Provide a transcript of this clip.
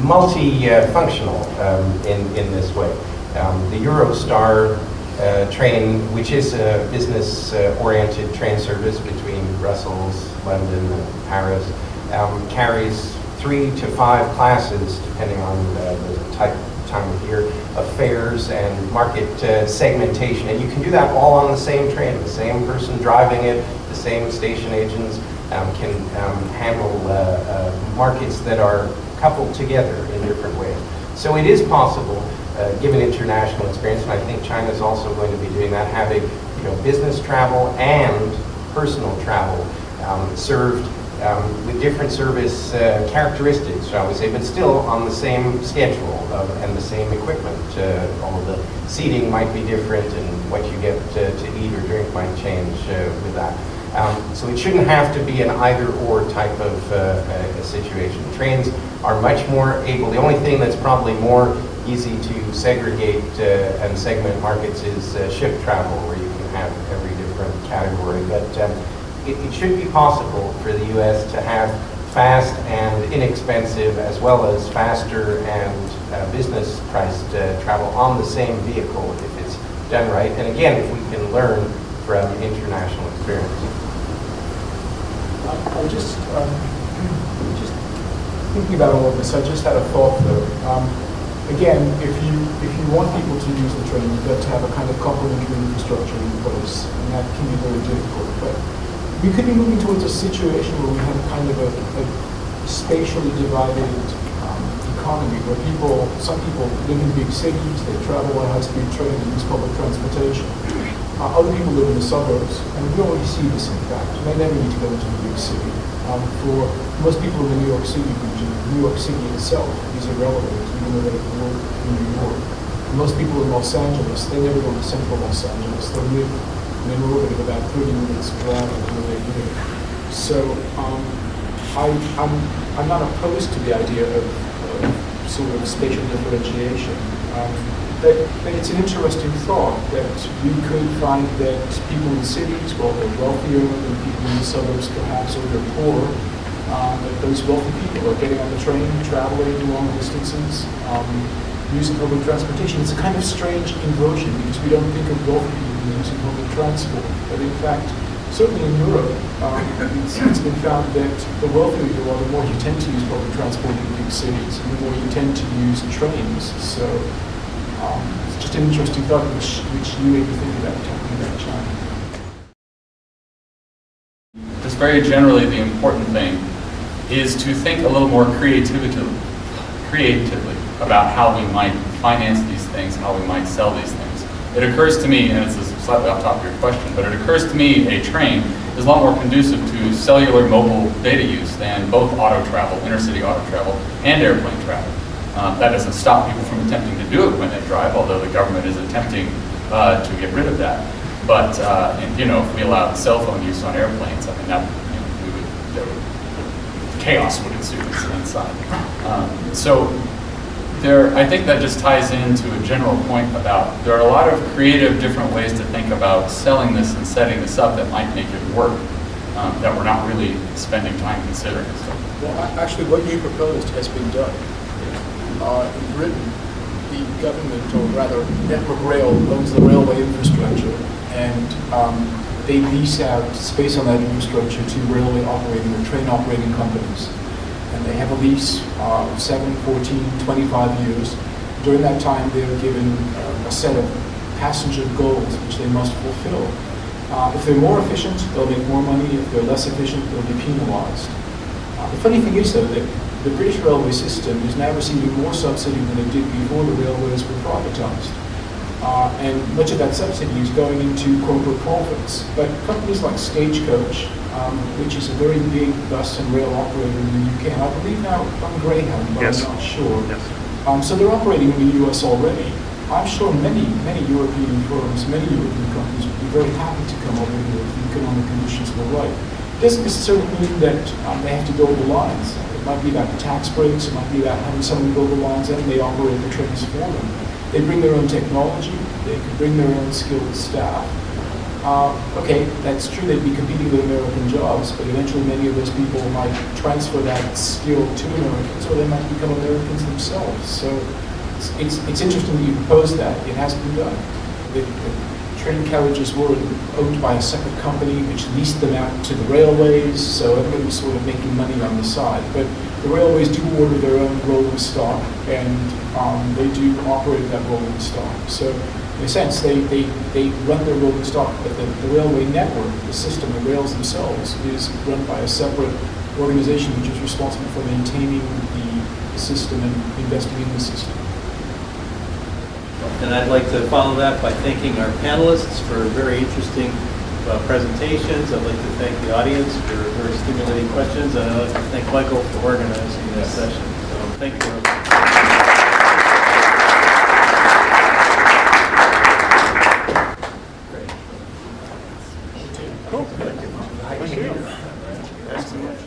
multi-functional in this way. The Eurostar train, which is a business-oriented train service between Brussels, London, and Paris, carries 3 to 5 classes, depending on the time of year, of fares and market segmentation. And you can do that all on the same train. The same person driving it, the same station agents can handle markets that are coupled together in different ways. So it is possible, given international experience, and I think China is also going to be doing that, having business travel and personal travel served with different service characteristics, shall we say, but still on the same schedule and the same equipment. All of the seating might be different, and what you get to eat or drink might change with that. So it shouldn't have to be an either-or type of situation. Trains are much more able. The only thing that's probably more easy to segregate and segment markets is ship travel, where you can have every different category. But it should be possible for the U.S. to have fast and inexpensive, as well as faster and business-priced travel on the same vehicle if it's done right. And again, if we can learn from international experience. I'm just thinking about all of this. I just had a thought, though. Again, if you want people to use the train, you've got to have a kind of complementary infrastructure in place, and that can be very difficult. But we could be moving towards a situation where we have kind of a spatially divided economy, where some people live in big cities, they travel by high-speed train and use public transportation. Other people live in the suburbs, and we already see this in fact. They never need to go into the big city. For most people in the New York City region, New York City itself is irrelevant, even though they work in New York. For most people in Los Angeles, they never go to central Los Angeles. They live in an orbit of about 30 minutes drive of where they live. So I'm not opposed to the idea of sort of spatial differentiation. But it's an interesting thought that we could find that people in cities, well, they're wealthier than people in the suburbs perhaps, or they're poorer, that those wealthy people are getting on the train, traveling long distances, using public transportation. It's a kind of strange inversion because we don't think of wealthy people using public transport. But in fact, certainly in Europe, it's been found that the wealthier you are, the more you tend to use public transport in big cities, and the more you tend to use trains. So it's just an interesting thought which you made me think about talking about China. Just very generally, the important thing is to think a little more creatively about how we might finance these things, how we might sell these things. It occurs to me, and it's slightly off top of your question, but it occurs to me a train is a lot more conducive to cellular mobile data use than both auto travel, intercity auto travel, and airplane travel. That doesn't stop people from attempting to do it when they drive, although the government is attempting to get rid of that. But if we allowed cell phone use on airplanes, I mean, chaos would ensue inside. I think that just ties into a general point about there are a lot of creative different ways to think about selling this and setting this up that might make it work that we're not really spending time considering. Well, actually, what you proposed has been done. In Britain, the government, or rather Network Rail, owns the railway infrastructure, and they lease out space on that infrastructure to railway operating or train operating companies. And they have a lease of 7, 14, 25 years. During that time, they're given a set of passenger goals which they must fulfill. If they're more efficient, they'll make more money. If they're less efficient, they'll be penalized. The funny thing is, though, that the British railway system is now receiving more subsidy than it did before the railways were privatized. And much of that subsidy is going into corporate profits. But companies like Stagecoach, which is a very big bus and rail operator in the UK, and I believe now on Greyhound, but yes. I'm not sure. Yes. So they're operating in the US already. I'm sure many European firms, many European companies would be very happy to come over here if the economic conditions were right. It doesn't necessarily mean that they have to build the lines. It might be about the tax breaks, it might be about having someone build the lines and they operate the trains for them. They bring their own technology, they can bring their own skilled staff. okay, that's true, they'd be competing with American jobs, but eventually many of those people might transfer that skill to Americans, or they might become Americans themselves. So it's interesting that you proposed that. It has been done. The train carriages were owned by a separate company which leased them out to the railways, so everybody was sort of making money on the side. But the railways do order their own rolling stock, and they do operate that rolling stock. So in a sense, they run their rolling stock, but the railway network, the system, the rails themselves, is run by a separate organization which is responsible for maintaining the system and investing in the system. And I'd like to follow that by thanking our panelists for very interesting presentations. I'd like to thank the audience for very stimulating questions, and I'd like to thank Michael for organizing this session. So thank you. Cool. Thank you. Thank you. Excellent.